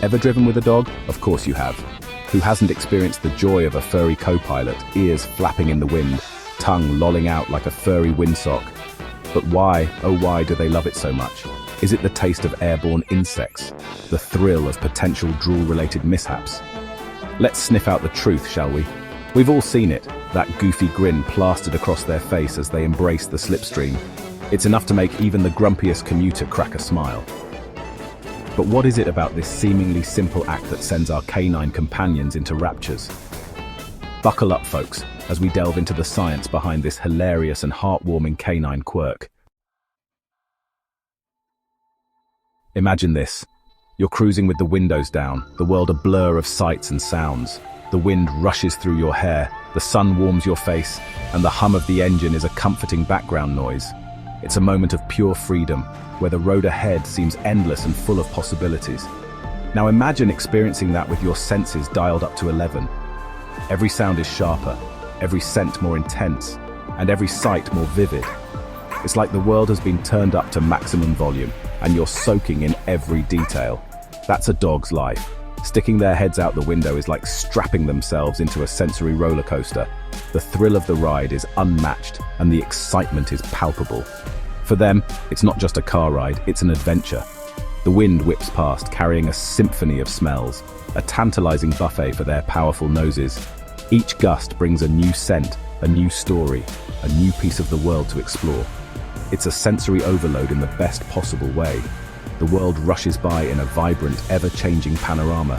Ever driven with a dog? Of course you have. Who hasn't experienced the joy of a furry co-pilot, ears flapping in the wind, tongue lolling out like a furry windsock? But why, oh why do they love it so much? Is it the taste of airborne insects? The thrill of potential drool-related mishaps? Let's sniff out the truth, shall we? We've all seen it, that goofy grin plastered across their face as they embrace the slipstream. It's enough to make even the grumpiest commuter crack a smile. But what is it about this seemingly simple act that sends our canine companions into raptures? Buckle up, folks, as we delve into the science behind this hilarious and heartwarming canine quirk. Imagine this. You're cruising with the windows down, the world a blur of sights and sounds. The wind rushes through your hair, the sun warms your face, and the hum of the engine is a comforting background noise. It's a moment of pure freedom, where the road ahead seems endless and full of possibilities. Now imagine experiencing that with your senses dialed up to 11. Every sound is sharper, every scent more intense, and every sight more vivid. It's like the world has been turned up to maximum volume, and you're soaking in every detail. That's a dog's life. Sticking their heads out the window is like strapping themselves into a sensory roller coaster. The thrill of the ride is unmatched, and the excitement is palpable. For them, it's not just a car ride, it's an adventure. The wind whips past, carrying a symphony of smells, a tantalizing buffet for their powerful noses. Each gust brings a new scent, a new story, a new piece of the world to explore. It's a sensory overload in the best possible way. The world rushes by in a vibrant, ever-changing panorama,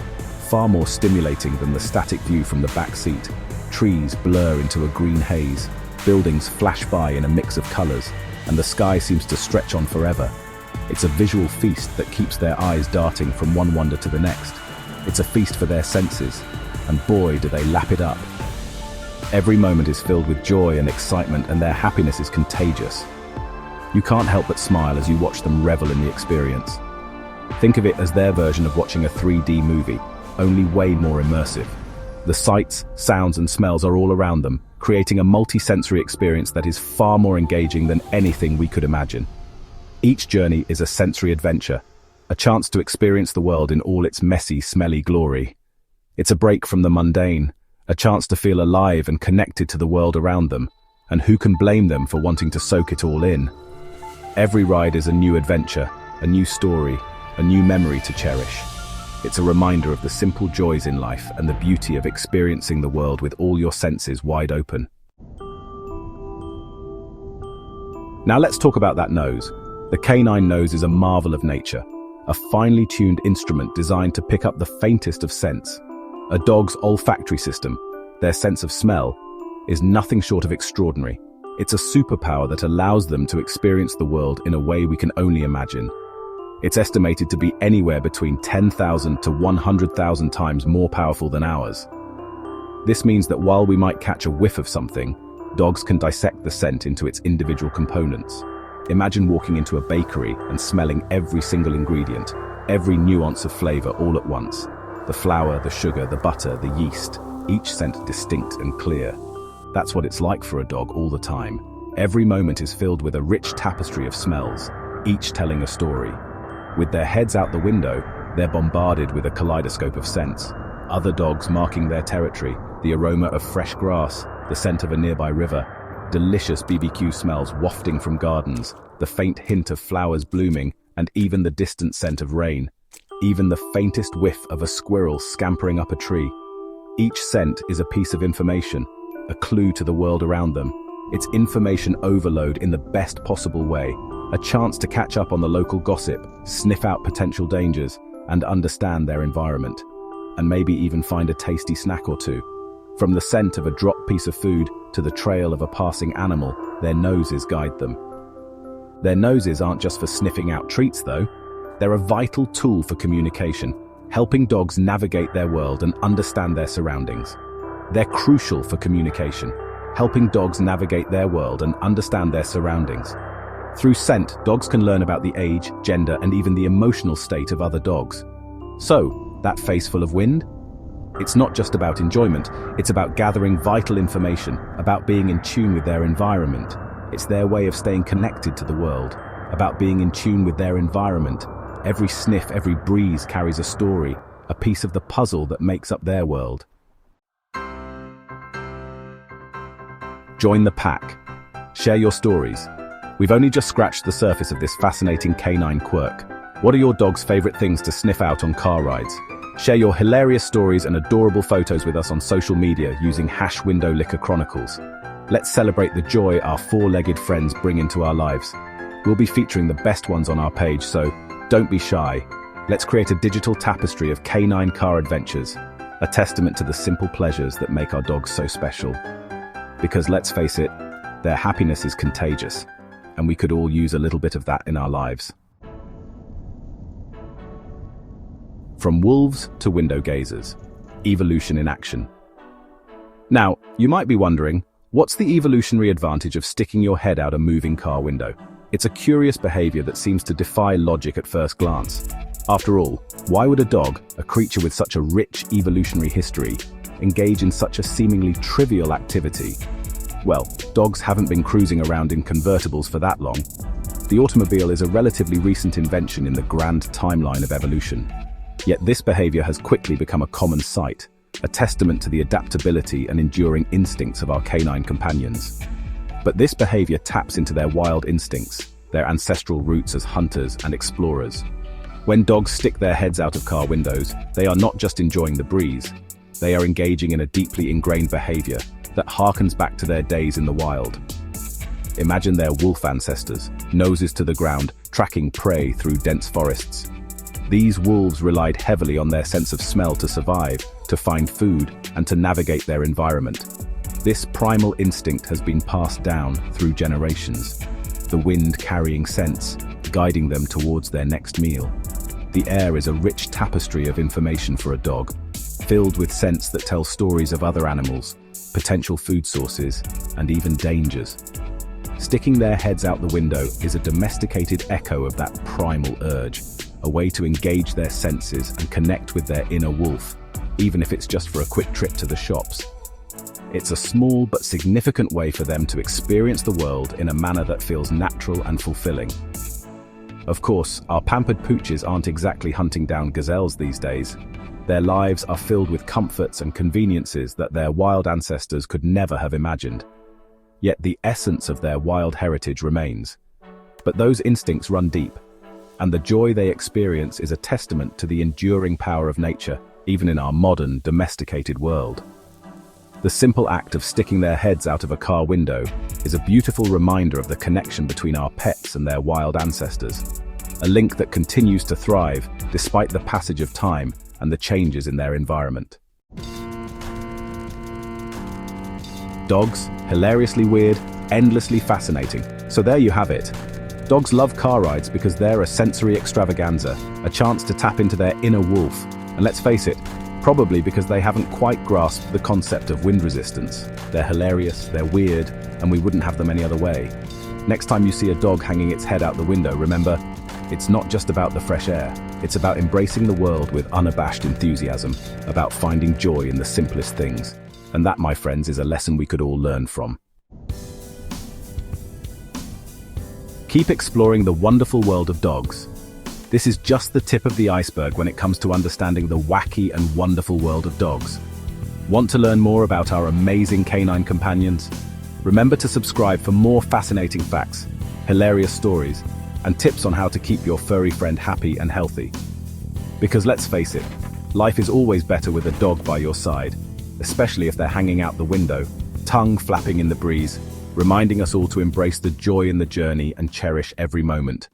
far more stimulating than the static view from the back seat. Trees blur into a green haze, buildings flash by in a mix of colors, and the sky seems to stretch on forever. It's a visual feast that keeps their eyes darting from one wonder to the next. It's a feast for their senses, and boy do they lap it up. Every moment is filled with joy and excitement, and their happiness is contagious. You can't help but smile as you watch them revel in the experience. Think of it as their version of watching a 3D movie, only way more immersive. The sights, sounds, and smells are all around them, creating a multi-sensory experience that is far more engaging than anything we could imagine. Each journey is a sensory adventure, a chance to experience the world in all its messy, smelly glory. It's a break from the mundane, a chance to feel alive and connected to the world around them, and who can blame them for wanting to soak it all in? Every ride is a new adventure, a new story, a new memory to cherish. It's a reminder of the simple joys in life and the beauty of experiencing the world with all your senses wide open. Now let's talk about that nose. The canine nose is a marvel of nature, a finely tuned instrument designed to pick up the faintest of scents. A dog's olfactory system, their sense of smell, is nothing short of extraordinary. It's a superpower that allows them to experience the world in a way we can only imagine. It's estimated to be anywhere between 10,000 to 100,000 times more powerful than ours. This means that while we might catch a whiff of something, dogs can dissect the scent into its individual components. Imagine walking into a bakery and smelling every single ingredient, every nuance of flavor all at once. The flour, the sugar, the butter, the yeast, each scent distinct and clear. That's what it's like for a dog all the time. Every moment is filled with a rich tapestry of smells, each telling a story. With their heads out the window, they're bombarded with a kaleidoscope of scents. Other dogs marking their territory, the aroma of fresh grass, the scent of a nearby river, delicious BBQ smells wafting from gardens, the faint hint of flowers blooming, and even the distant scent of rain. Even the faintest whiff of a squirrel scampering up a tree. Each scent is a piece of information, a clue to the world around them. It's information overload in the best possible way, a chance to catch up on the local gossip, sniff out potential dangers, and understand their environment. And maybe even find a tasty snack or two. From the scent of a dropped piece of food to the trail of a passing animal, their noses guide them. Their noses aren't just for sniffing out treats though. They're a vital tool for communication, helping dogs navigate their world and understand their surroundings. They're crucial for communication, helping dogs navigate their world and understand their surroundings. Through scent, dogs can learn about the age, gender, and even the emotional state of other dogs. So, that face full of wind? It's not just about enjoyment, it's about gathering vital information, about being in tune with their environment. It's their way of staying connected to the world, about being in tune with their environment. Every sniff, every breeze carries a story, a piece of the puzzle that makes up their world. Join the pack. Share your stories. We've only just scratched the surface of this fascinating canine quirk. What are your dog's favorite things to sniff out on car rides? Share your hilarious stories and adorable photos with us on social media using #WindowLickerChronicles. Let's celebrate the joy our four-legged friends bring into our lives. We'll be featuring the best ones on our page, so don't be shy. Let's create a digital tapestry of canine car adventures, a testament to the simple pleasures that make our dogs so special. Because let's face it, their happiness is contagious, and we could all use a little bit of that in our lives. From wolves to window gazers, evolution in action. Now, you might be wondering, what's the evolutionary advantage of sticking your head out a moving car window? It's a curious behavior that seems to defy logic at first glance. After all, why would a dog, a creature with such a rich evolutionary history, engage in such a seemingly trivial activity? Well, dogs haven't been cruising around in convertibles for that long. The automobile is a relatively recent invention in the grand timeline of evolution. Yet this behavior has quickly become a common sight, a testament to the adaptability and enduring instincts of our canine companions. But this behavior taps into their wild instincts, their ancestral roots as hunters and explorers. When dogs stick their heads out of car windows, they are not just enjoying the breeze, they are engaging in a deeply ingrained behavior that harkens back to their days in the wild. Imagine their wolf ancestors, noses to the ground, tracking prey through dense forests. These wolves relied heavily on their sense of smell to survive, to find food, and to navigate their environment. This primal instinct has been passed down through generations, the wind carrying scents, guiding them towards their next meal. The air is a rich tapestry of information for a dog, filled with scents that tell stories of other animals, potential food sources, and even dangers. Sticking their heads out the window is a domesticated echo of that primal urge, a way to engage their senses and connect with their inner wolf, even if it's just for a quick trip to the shops. It's a small but significant way for them to experience the world in a manner that feels natural and fulfilling. Of course, our pampered pooches aren't exactly hunting down gazelles these days. Their lives are filled with comforts and conveniences that their wild ancestors could never have imagined. Yet the essence of their wild heritage remains. But those instincts run deep, and the joy they experience is a testament to the enduring power of nature, even in our modern, domesticated world. The simple act of sticking their heads out of a car window is a beautiful reminder of the connection between our pets and their wild ancestors, a link that continues to thrive despite the passage of time and the changes in their environment. Dogs, hilariously weird, endlessly fascinating. So there you have it. Dogs love car rides because they're a sensory extravaganza, a chance to tap into their inner wolf. And let's face it, probably because they haven't quite grasped the concept of wind resistance. They're hilarious, they're weird, and we wouldn't have them any other way. Next time you see a dog hanging its head out the window, remember, it's not just about the fresh air. It's about embracing the world with unabashed enthusiasm, about finding joy in the simplest things. And that, my friends, is a lesson we could all learn from. Keep exploring the wonderful world of dogs. This is just the tip of the iceberg when it comes to understanding the wacky and wonderful world of dogs. Want to learn more about our amazing canine companions? Remember to subscribe for more fascinating facts, hilarious stories, and tips on how to keep your furry friend happy and healthy. Because let's face it, life is always better with a dog by your side, especially if they're hanging out the window, tongue flapping in the breeze, reminding us all to embrace the joy in the journey and cherish every moment.